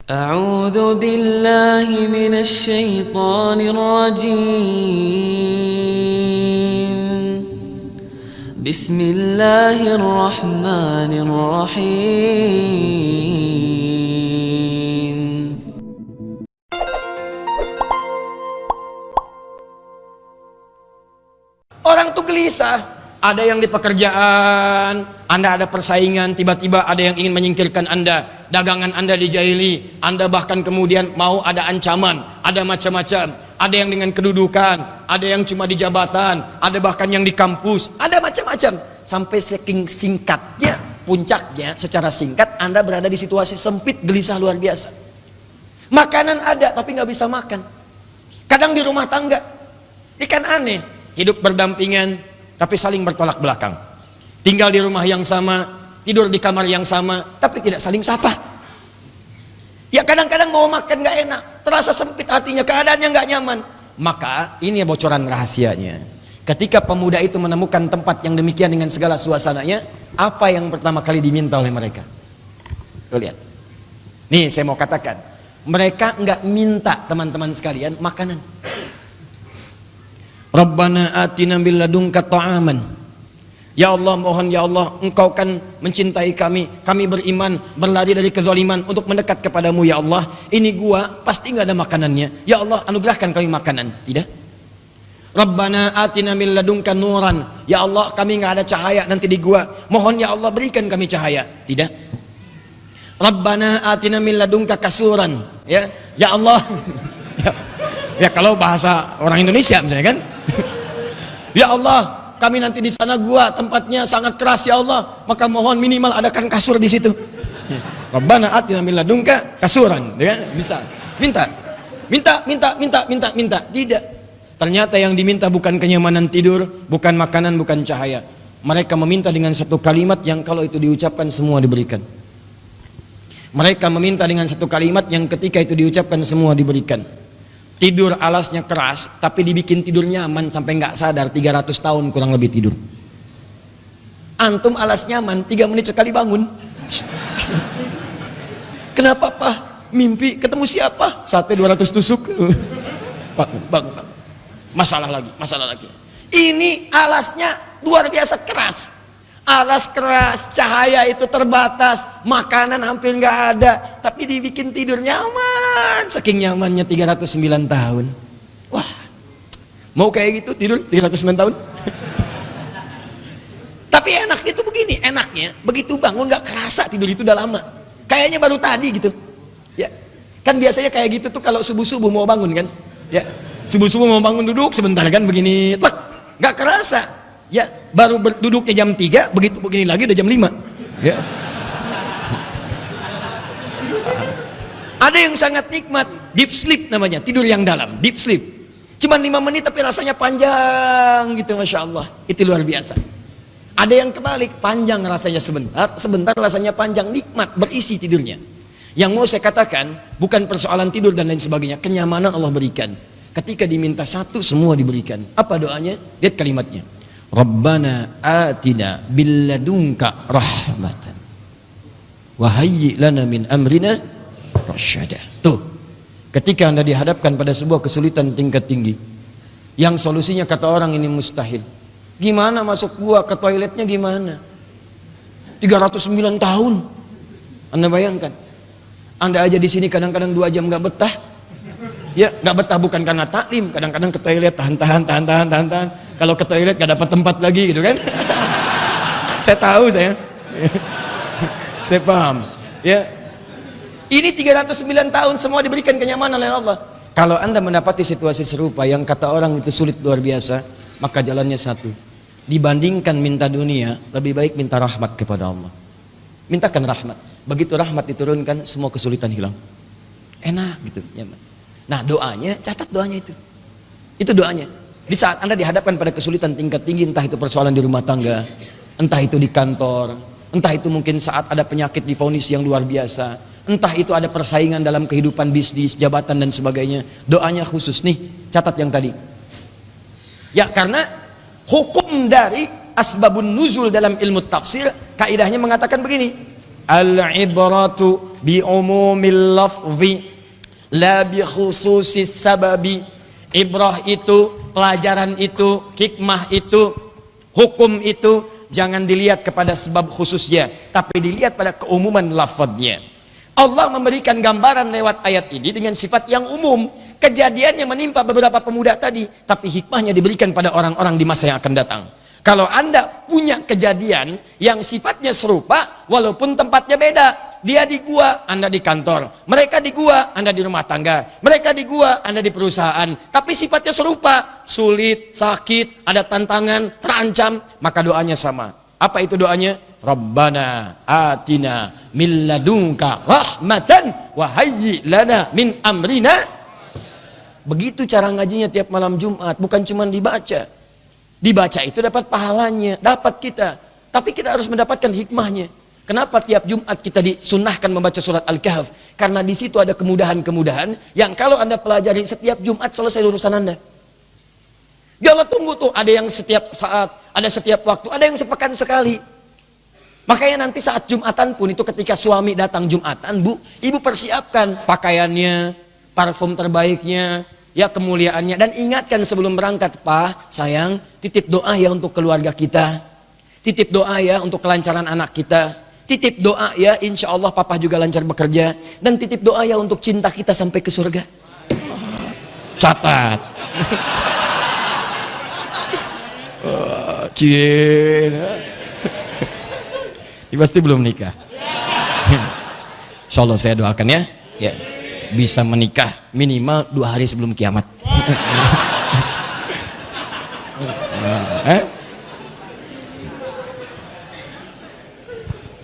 أعوذ بالله من الشيطان الرجيم بسم الله الرحمن الرحيم Orang tuh gelisah. Ada yang di pekerjaan, Anda ada persaingan, tiba-tiba ada yang ingin menyingkirkan Anda, dagangan Anda dijahili, Anda bahkan kemudian mau ada ancaman, ada macam-macam, ada yang dengan kedudukan, ada yang cuma di jabatan, ada bahkan yang di kampus, ada macam-macam. Sampai saking singkatnya, puncaknya secara singkat Anda berada di situasi sempit, gelisah luar biasa. Makanan ada tapi nggak bisa makan. Kadang di rumah tangga, ikan aneh, hidup berdampingan tapi saling bertolak belakang. Tinggal di rumah yang sama, tidur di kamar yang sama, tapi tidak saling sapa. Ya kadang-kadang mau makan gak enak, terasa sempit hatinya, keadaannya gak nyaman. Maka ini bocoran rahasianya. Ketika pemuda itu menemukan tempat yang demikian dengan segala suasananya, apa yang pertama kali diminta oleh mereka? Tuh lihat. Nih saya mau katakan, mereka gak minta teman-teman sekalian makanan. Rabbana atina min ladunka ta'aman. Ya Allah, mohon ya Allah, Engkau kan mencintai kami, kami beriman, berlari dari kezaliman untuk mendekat kepadamu ya Allah. Ini gua pasti nggak ada makanannya. Ya Allah, anugerahkan kami makanan. Tidak. Rabbana atina min ladunka nuran. Ya Allah, kami nggak ada cahaya nanti di gua. Mohon ya Allah, berikan kami cahaya. Tidak. Rabbana atina min ladunka kasuran. Ya, ya Allah. Ya kalau bahasa orang Indonesia misalnya kan. Ya Allah, kami nanti di sana gua tempatnya sangat keras ya Allah, maka mohon minimal adakan kasur di situ. Rabbana atina min ladunka kasuran, ya kan? Bisa. Minta. Tidak. Ternyata yang diminta bukan kenyamanan tidur, bukan makanan, bukan cahaya. Mereka meminta dengan satu kalimat yang kalau itu diucapkan semua diberikan. Mereka meminta dengan satu kalimat yang ketika itu diucapkan semua diberikan. Tidur alasnya keras, tapi dibikin tidur nyaman sampai nggak sadar 300 tahun kurang lebih tidur. Antum alas nyaman, 3 menit sekali bangun. Kenapa Pak? Mimpi ketemu siapa? Sate 200 tusuk. Bang. Masalah lagi. Ini alasnya luar biasa keras. Alas keras, cahaya itu terbatas, makanan hampir nggak ada, tapi dibikin tidur nyaman, saking nyamannya 309 tahun. Wah, mau kayak gitu tidur 309 tahun? Tapi enak itu begini, enaknya begitu bangun nggak kerasa tidur itu udah lama, kayaknya baru tadi gitu. Ya, kan biasanya kayak gitu tuh kalau subuh mau bangun kan? Ya, subuh mau bangun duduk sebentar kan begini, nggak kerasa. Ya, baru duduknya jam 3, begitu begini lagi udah jam 5. Ya. Ada yang sangat nikmat, deep sleep namanya, tidur yang dalam, deep sleep. Cuman 5 menit tapi rasanya panjang gitu, Masya Allah. Itu luar biasa. Ada yang kebalik, panjang rasanya sebentar rasanya panjang, nikmat, berisi tidurnya. Yang mau saya katakan, bukan persoalan tidur dan lain sebagainya, kenyamanan Allah berikan. Ketika diminta satu, semua diberikan. Apa doanya? Lihat kalimatnya. Rabbana atina billadunka rahmatan wa hayyi lana min amrina rasyada. Tuh, ketika Anda dihadapkan pada sebuah kesulitan tingkat tinggi yang solusinya kata orang ini mustahil, gimana masuk gua ke toiletnya gimana? 309 tahun. Anda bayangkan, Anda aja di sini kadang-kadang 2 jam nggak betah. Ya, nggak betah bukan karena taklim, kadang-kadang ke toilet tahan. Kalau ke toilet gak dapat tempat lagi gitu kan. Saya tahu saya paham ya. Ini 309 tahun semua diberikan kenyamanan oleh Allah. Kalau Anda mendapati situasi serupa yang kata orang itu sulit luar biasa, maka jalannya satu. Dibandingkan minta dunia, lebih baik minta rahmat kepada Allah. Mintakan rahmat. Begitu rahmat diturunkan, semua kesulitan hilang. Enak gitu, nyaman. Nah doanya, catat doanya itu doanya. Di saat Anda dihadapkan pada kesulitan tingkat tinggi, entah itu persoalan di rumah tangga, entah itu di kantor, entah itu mungkin saat ada penyakit divonis yang luar biasa, entah itu ada persaingan dalam kehidupan bisnis, jabatan dan sebagainya, doanya khusus nih, catat yang tadi. Ya, karena hukum dari asbabun nuzul dalam ilmu tafsir, kaidahnya mengatakan begini, Al-ibratu bi umumil lafzi la bi khususis sababi. Ibrah itu, pelajaran itu, hikmah itu, hukum itu jangan dilihat kepada sebab khususnya, tapi dilihat pada keumuman lafadznya. Allah memberikan gambaran lewat ayat ini dengan sifat yang umum. Kejadian yang menimpa beberapa pemuda tadi, tapi hikmahnya diberikan pada orang-orang di masa yang akan datang. Kalau Anda punya kejadian yang sifatnya serupa, walaupun tempatnya beda, dia di gua, Anda di kantor, mereka di gua, Anda di rumah tangga, mereka di gua, Anda di perusahaan, tapi sifatnya serupa, sulit, sakit, ada tantangan, terancam, maka doanya sama. Apa itu doanya? Rabbana atina min ladunka rahmatan wa hayyi lana min amrina. Begitu cara ngajinya tiap malam Jumat, bukan cuma dibaca. Dibaca itu dapat pahalanya, dapat kita. Tapi kita harus mendapatkan hikmahnya. Kenapa tiap Jumat kita disunnahkan membaca surat Al-Kahf? Karena di situ ada kemudahan-kemudahan yang kalau Anda pelajari setiap Jumat selesai urusan Anda. Ya Allah tunggu tuh, ada yang setiap saat, ada setiap waktu, ada yang sepekan sekali. Makanya nanti saat Jumatan pun itu ketika suami datang Jumatan, Bu, Ibu persiapkan pakaiannya, parfum terbaiknya, ya kemuliaannya, dan ingatkan sebelum berangkat, Pak, sayang, titip doa ya untuk keluarga kita, titip doa ya untuk kelancaran anak kita, titip doa ya insya Allah Papa juga lancar bekerja, dan titip doa ya untuk cinta kita sampai ke surga. Catat. Cina. Ini pasti belum nikah. Insya Allah saya doakan ya, ya bisa menikah minimal 2 hari sebelum kiamat.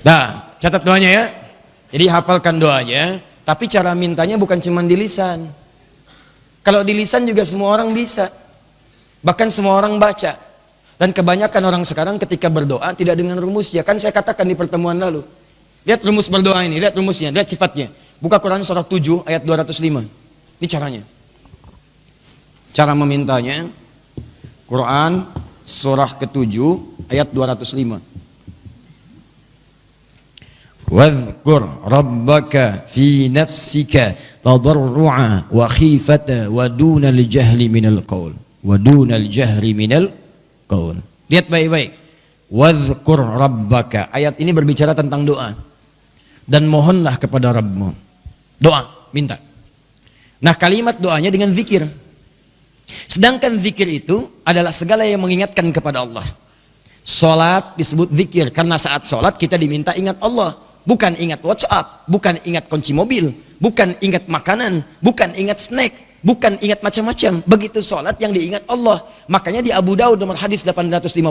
Nah, catat doanya ya. Jadi hafalkan doanya, tapi cara mintanya bukan cuma di lisan. Kalau di lisan juga semua orang bisa. Bahkan semua orang baca. Dan kebanyakan orang sekarang ketika berdoa tidak dengan rumusnya. Kan saya katakan di pertemuan lalu. Lihat rumus berdoa ini, lihat rumusnya, lihat sifatnya. Buka Quran surah 7 ayat 205. Ini caranya. Cara memintanya. Quran surah ke-7 ayat 205. Wadhkur rabbaka fi nafsika tadarru'a wa khifata wa dunal jahli minal qaul. Wa dunal jahri minal qaul. Lihat baik-baik. Wadhkur rabbaka. Ayat ini berbicara tentang doa. Dan mohonlah kepada Rabbmu. Doa, minta. Nah, kalimat doanya dengan zikir. Sedangkan zikir itu adalah segala yang mengingatkan kepada Allah. Salat disebut zikir karena saat salat kita diminta ingat Allah, bukan ingat WhatsApp, bukan ingat kunci mobil, bukan ingat makanan, bukan ingat snack, bukan ingat macam-macam. Begitu salat yang diingat Allah. Makanya di Abu Daud nomor hadis 857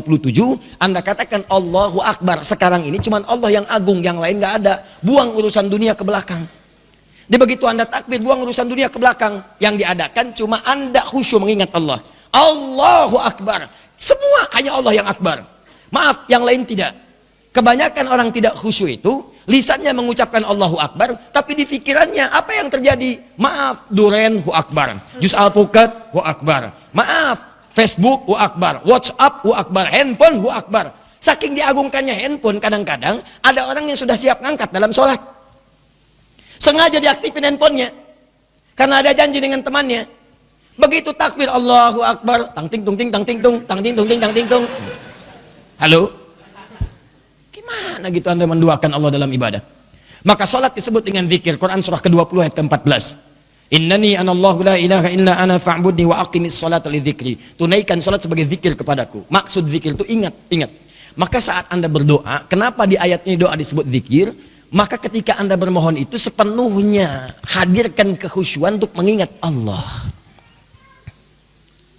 Anda katakan Allahu Akbar. Sekarang ini cuman Allah yang agung, yang lain nggak ada. Buang urusan dunia ke belakang. Di begitu Anda takbir, buang urusan dunia ke belakang. Yang diadakan cuma Anda khusyuk mengingat Allah. Allahu Akbar. Semua hanya Allah yang Akbar. Maaf, yang lain tidak. Kebanyakan orang tidak khusyuk itu lisannya mengucapkan Allahu Akbar, tapi di pikirannya apa yang terjadi? Maaf, duren hu akbar, juz alpukat hu akbar, maaf, Facebook hu akbar, WhatsApp hu akbar, handphone hu akbar. Saking diagungkannya handphone, kadang-kadang ada orang yang sudah siap ngangkat dalam sholat, sengaja diaktifin handphonenya karena ada janji dengan temannya. Begitu takbir Allahu Akbar, tang ting tung ting tang ting tung tang ting tung ting tang ting tung. Halo? Gimana gitu Anda menduakan Allah dalam ibadah? Maka salat disebut dengan zikir. Quran surah ke-20 ayat ke-14. Innani anallahu la ilaha illa ana fa'budni wa aqimis salata li dzikri. Tunaikan salat sebagai zikir kepadaku. Maksud zikir itu ingat. Maka saat Anda berdoa, kenapa di ayat ini doa disebut zikir? Maka ketika Anda bermohon itu sepenuhnya hadirkan kekhusyuan untuk mengingat Allah.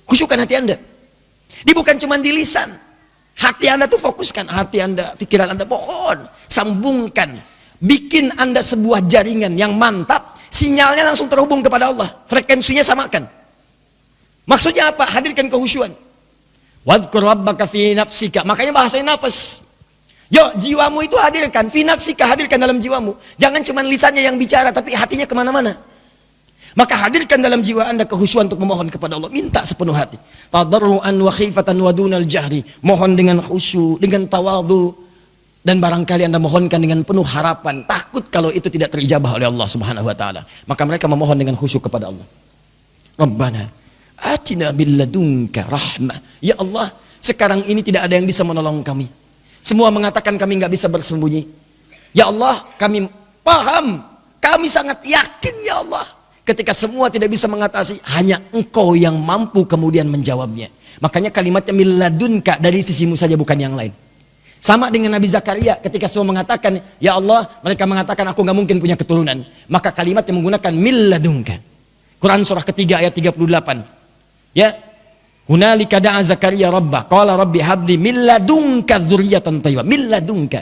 Khusyukkan hati Anda. Dia bukan cuma di lisan. Hati Anda tuh fokuskan, hati Anda, pikiran Anda, mohon, sambungkan. Bikin Anda sebuah jaringan yang mantap, sinyalnya langsung terhubung kepada Allah. Frekuensinya samakan. Maksudnya apa? Hadirkan kehusyuan. Wadhkur rabbaka fi nafsika. Makanya bahasanya nafas. Yo, jiwamu itu hadirkan, fi nafsika, hadirkan dalam jiwamu. Jangan cuma lisannya yang bicara, tapi hatinya kemana-mana. Maka hadirkan dalam jiwa Anda kehusyuan untuk memohon kepada Allah. Minta sepenuh hati. Tadarru'an wa khifatan wa dunal jahri. Mohon dengan khusyuk, dengan tawadhu, Dan barangkali Anda mohonkan dengan penuh harapan, takut kalau itu tidak terijabah oleh Allah Subhanahu wa taala. Maka mereka memohon dengan khusyuk kepada Allah. Rabbana atina bil ladunka rahmah. Ya Allah, sekarang ini tidak ada yang bisa menolong kami. Semua mengatakan kami nggak bisa bersembunyi. Ya Allah, kami paham, kami sangat yakin ya Allah. Ketika semua tidak bisa mengatasi, hanya Engkau yang mampu kemudian menjawabnya. Makanya kalimatnya mil ladunka, dari sisimu saja, bukan yang lain. Sama dengan Nabi Zakaria, ketika semua mengatakan, ya Allah, mereka mengatakan aku nggak mungkin punya keturunan. Maka kalimat yang menggunakan mil ladunka. Quran surah ketiga ayat 38. Ya, hunalika da'a Zakaria rabbah, qala rabbi habli min ladunka dzurriyyatan thayyibah. Min ladunka.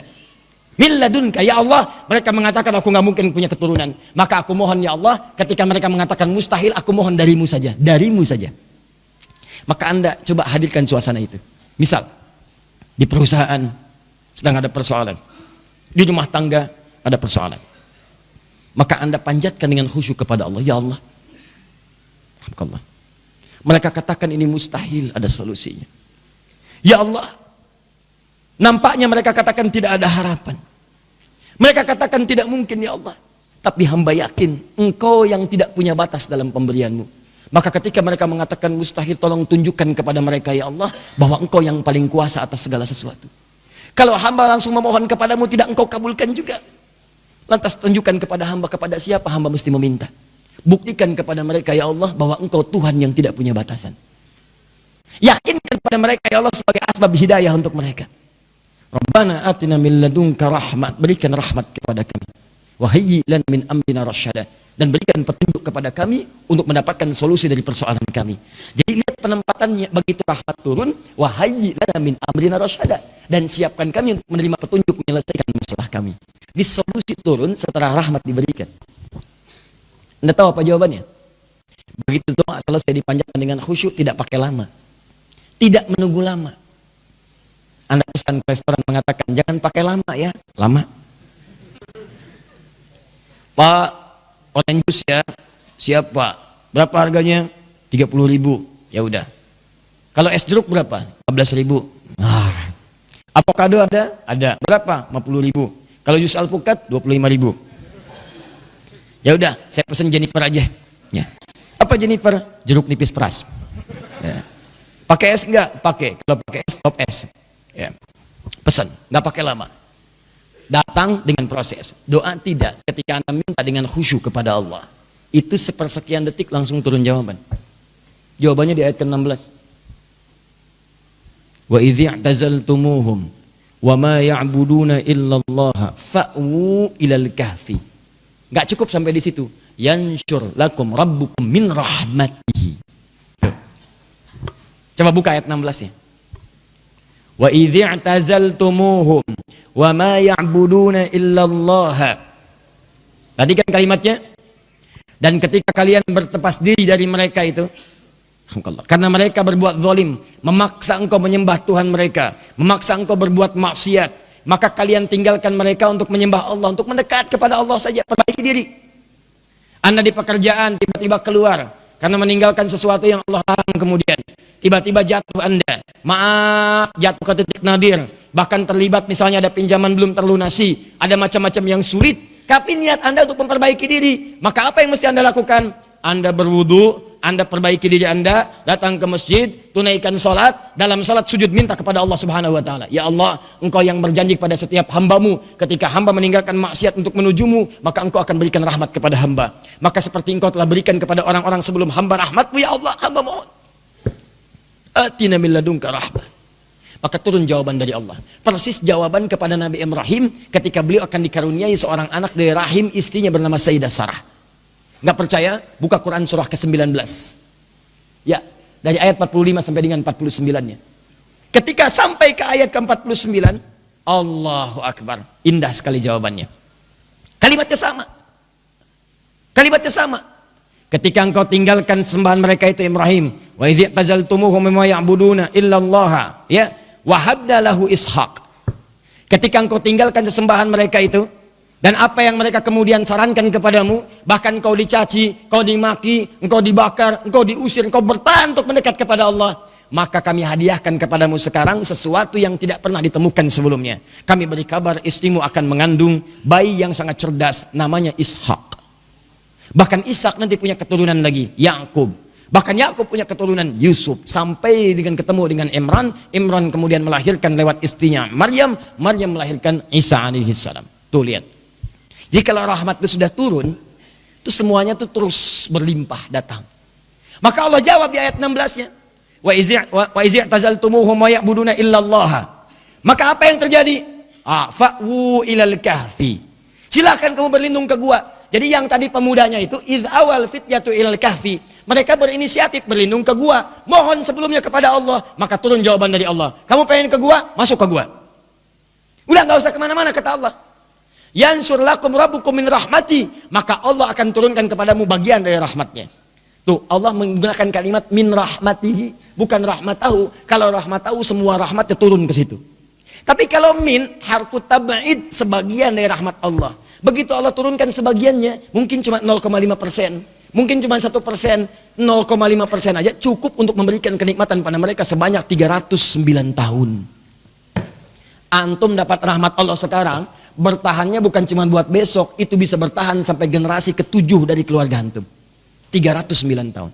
Min ladunka, ya Allah, mereka mengatakan aku nggak mungkin punya keturunan. Maka aku mohon ya Allah, ketika mereka mengatakan mustahil, aku mohon darimu saja, darimu saja. Maka Anda coba hadirkan suasana itu. Misal, di perusahaan sedang ada persoalan, di rumah tangga ada persoalan. Maka Anda panjatkan dengan khusyuk kepada Allah, ya Allah, Allah. Mereka katakan ini mustahil, ada solusinya. Ya Allah, nampaknya mereka katakan tidak ada harapan. Mereka katakan tidak mungkin ya Allah. Tapi hamba yakin Engkau yang tidak punya batas dalam pemberianmu. Maka ketika mereka mengatakan mustahil, tolong tunjukkan kepada mereka ya Allah, bahwa Engkau yang paling kuasa atas segala sesuatu. Kalau hamba langsung memohon kepadamu, tidak Engkau kabulkan juga. Lantas tunjukkan kepada hamba, kepada siapa hamba mesti meminta. Buktikan kepada mereka ya Allah, bahwa Engkau Tuhan yang tidak punya batasan. Yakinkan kepada mereka ya Allah sebagai asbab hidayah untuk mereka. Rabbana atina min ladunka rahmat, berikan rahmat kepada kami. Wa hayyi lana min amrina rasyada, dan berikan petunjuk kepada kami untuk mendapatkan solusi dari persoalan kami. Jadi lihat penempatannya, begitu rahmat turun, wa hayyi lana min amrina rasyada, dan siapkan kami untuk menerima petunjuk menyelesaikan masalah kami. Di solusi turun setelah rahmat diberikan. Anda tahu apa jawabannya? Begitu doa selesai dipanjatkan dengan khusyuk, tidak pakai lama. Tidak menunggu lama. Anda pesan ke restoran mengatakan, jangan pakai lama ya. Lama. Pak, orange juice ya. Siap Pak. Berapa harganya? 30.000. Ya udah. Kalau es jeruk berapa? 15.000. Avocado ada? Ada. Berapa? 50.000. Kalau jus alpukat 25.000. Ya udah, saya pesan Jennifer aja. Ya. Apa Jennifer? Jeruk nipis peras. Ya. Pakai es enggak? Pakai. Kalau pakai es, top es. Ya. Pesan, enggak pakai lama. Datang dengan proses. Doa tidak. Ketika Anda minta dengan khusyuk kepada Allah, itu sepersekian detik langsung turun jawaban. Jawabannya di ayat ke-16. Wa idh i'tazaltumuhum wa ma ya'buduna illallah fa'wu ilal kahfi. Enggak cukup sampai di situ. Yansyur lakum rabbukum min rahmatihi. Coba buka ayat 16-nya. Wa idh i'tazaltumuhum wa ma ya'buduna illallah. Tadi kan kalimatnya, dan ketika kalian bertepas diri dari mereka itu, karena mereka berbuat zalim, memaksa engkau menyembah Tuhan mereka, memaksa engkau berbuat maksiat, maka kalian tinggalkan mereka untuk menyembah Allah, untuk mendekat kepada Allah saja. Perbaiki diri. Anda di pekerjaan tiba-tiba keluar karena meninggalkan sesuatu yang Allah larang, kemudian tiba-tiba jatuh Anda, maaf, jatuh ke titik nadir, bahkan terlibat misalnya ada pinjaman belum terlunasi, ada macam-macam yang sulit, tapi niat Anda untuk memperbaiki diri. Maka apa yang mesti Anda lakukan? Anda berwudu, Anda perbaiki diri Anda, datang ke masjid, tunaikan sholat, dalam sholat sujud minta kepada Allah Subhanahu wa ta'ala, ya Allah, Engkau yang berjanji pada setiap hambamu, ketika hamba meninggalkan maksiat untuk menujumu, maka Engkau akan berikan rahmat kepada hamba. Maka seperti Engkau telah berikan kepada orang-orang sebelum hamba rahmatmu, ya Allah, hamba mohon atina min ladunka rahmah. Maka turun jawaban dari Allah. Persis jawaban kepada Nabi Ibrahim ketika beliau akan dikaruniai seorang anak dari rahim istrinya bernama Sayyidah Sarah. Nggak percaya? Buka Quran surah ke-19. Ya, dari ayat 45 sampai dengan 49-nya. Ketika sampai ke ayat ke-49, Allahu Akbar. Indah sekali jawabannya. Kalimatnya sama. Kalimatnya sama. Ketika engkau tinggalkan sembahan mereka itu Ibrahim, wa idh tazaltumuhum mimma ya'buduna illallah, ya, wa habda lahu Ishaq. Ketika engkau tinggalkan sesembahan mereka itu, dan apa yang mereka kemudian sarankan kepadamu, bahkan kau dicaci, kau dimaki, engkau dibakar, engkau diusir, engkau bertahan untuk mendekat kepada Allah. maka kami hadiahkan kepadamu sekarang sesuatu yang tidak pernah ditemukan sebelumnya. Kami beri kabar istrimu akan mengandung bayi yang sangat cerdas, namanya Ishak. Bahkan Ishak nanti punya keturunan lagi, Yakub. Bahkan Yakub punya keturunan Yusuf, sampai dengan ketemu dengan Imran. Imran kemudian melahirkan lewat istrinya Maryam. Maryam melahirkan Isa alaihissalam. Tuh lihat. Jadi kalau rahmat itu sudah turun, itu semuanya tuh terus berlimpah datang. Maka Allah jawab di ayat 16-nya. Wa izi'tazaltumuhum wa ya'buduna illallah. Maka apa yang terjadi? Fa'wu ilal kahfi. Silakan kamu berlindung ke gua. Jadi yang tadi pemudanya itu idz awal fityatu ilal kahfi. Mereka berinisiatif berlindung ke gua. Mohon sebelumnya kepada Allah. Maka turun jawaban dari Allah. Kamu pengen ke gua? Masuk ke gua. Udah gak usah kemana-mana kata Allah. Yansur lakum rabbukum min rahmati. Maka Allah akan turunkan kepadamu bagian dari rahmatnya. Tuh Allah menggunakan kalimat min rahmatihi. Bukan rahmatahu. Kalau rahmatahu semua rahmatnya turun ke situ. Tapi kalau min harfu tab'id, sebagian dari rahmat Allah. Begitu Allah turunkan sebagiannya, mungkin cuma 0,5%. Mungkin cuma 1%, 0,5% aja cukup untuk memberikan kenikmatan pada mereka sebanyak 309 tahun. Antum dapat rahmat Allah sekarang, bertahannya bukan cuma buat besok, itu bisa bertahan sampai generasi ke-7 dari keluarga antum. 309 tahun.